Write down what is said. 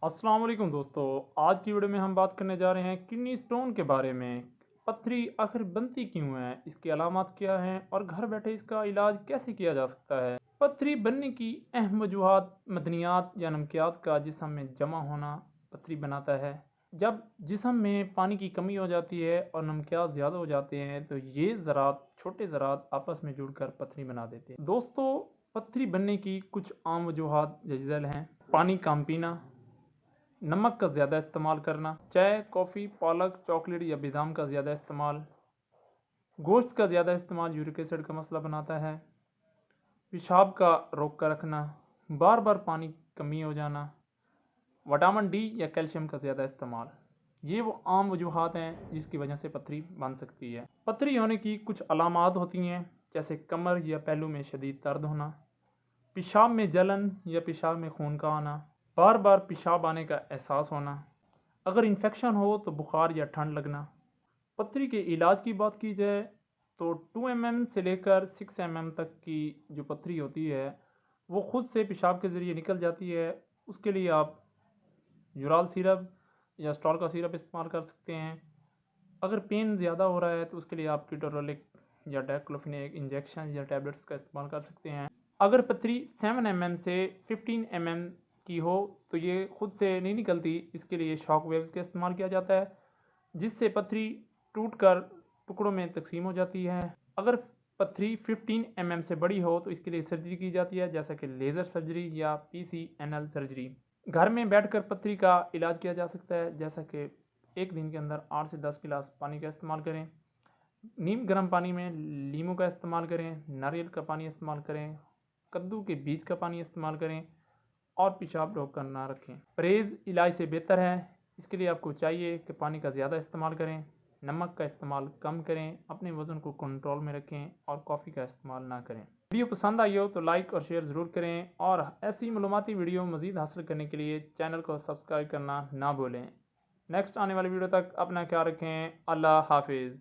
अस्सलाम वालेकुम दोस्तों। आज की वीडियो में हम बात करने जा रहे हैं किडनी स्टोन के बारे में। पथरी आखिर बनती क्यों है, इसकी अलामत क्या हैं और घर बैठे इसका इलाज कैसे किया जा सकता है। पथरी बनने की अहम वजूहात मदनियात या नमकियात का जिस्म में जमा होना पथरी बनाता है। जब जिस्म में पानी की कमी हो जाती है और नमकियात ज़्यादा हो जाते हैं तो ये ज़रात छोटे ज़रात आपस में जुड़कर पथरी बना देते हैं। दोस्तों, पथरी बनने की कुछ आम वजूहात जैसे हैं: पानी कम पीना, नमक का ज़्यादा इस्तेमाल करना, चाय, कॉफ़ी, पालक, चॉकलेट या बादाम का ज़्यादा इस्तेमाल, गोश्त का ज़्यादा इस्तेमाल यूरिक एसिड का मसला बनाता है, पेशाब का रोक कर रखना, बार बार पानी कमी हो जाना, विटामिन डी या कैल्शियम का ज़्यादा इस्तेमाल। ये वो आम वजूहात हैं जिसकी वजह से पथरी बन सकती है। पथरी होने की कुछ अलामात होती हैं, जैसे कमर या पहलू में शदीद दर्द होना, पेशाब में जलन या पेशाब में खून का आना, बार बार पेशाब आने का एहसास होना, अगर इन्फेक्शन हो तो बुखार या ठंड लगना। पथरी के इलाज की बात की जाए तो 2 mm से लेकर 6 mm तक की जो पथरी होती है वो खुद से पेशाब के ज़रिए निकल जाती है। उसके लिए आप यूराल सिरप या स्टॉल का सिरप इस्तेमाल कर सकते हैं। अगर पेन ज़्यादा हो रहा है तो उसके लिए आप कीटोरोलिक या डाइक्लोफिनेक इंजेक्शन या टैबलेट्स का इस्तेमाल कर सकते हैं। अगर पथरी 7 mm से 15 mm की हो तो ये खुद से नहीं निकलती, इसके लिए शॉक वेव्स का इस्तेमाल किया जाता है जिससे पथरी टूटकर टुकड़ों में तकसीम हो जाती है। अगर पथरी 15 mm से बड़ी हो तो इसके लिए सर्जरी की जाती है, जैसा कि लेज़र सर्जरी या PCNL सर्जरी। घर में बैठकर पथरी का इलाज किया जा सकता है, जैसा कि एक दिन के अंदर 8 से 10 गिलास पानी का इस्तेमाल करें, नीम गर्म पानी में लीमू का इस्तेमाल करें, नारियल का पानी इस्तेमाल करें, कद्दू के बीज का पानी इस्तेमाल करें और पेशाब रोक कर ना रखें। परहेज़ इलाज से बेहतर है, इसके लिए आपको चाहिए कि पानी का ज़्यादा इस्तेमाल करें, नमक का इस्तेमाल कम करें, अपने वज़न को कंट्रोल में रखें और कॉफ़ी का इस्तेमाल ना करें। वीडियो पसंद आई हो तो लाइक और शेयर ज़रूर करें और ऐसी मालूमाती वीडियो मज़ीद हासिल करने के लिए चैनल को सब्सक्राइब करना ना भूलें। नेक्स्ट आने वाली वीडियो तक अपना ख्याल रखें। अल्लाह हाफिज़।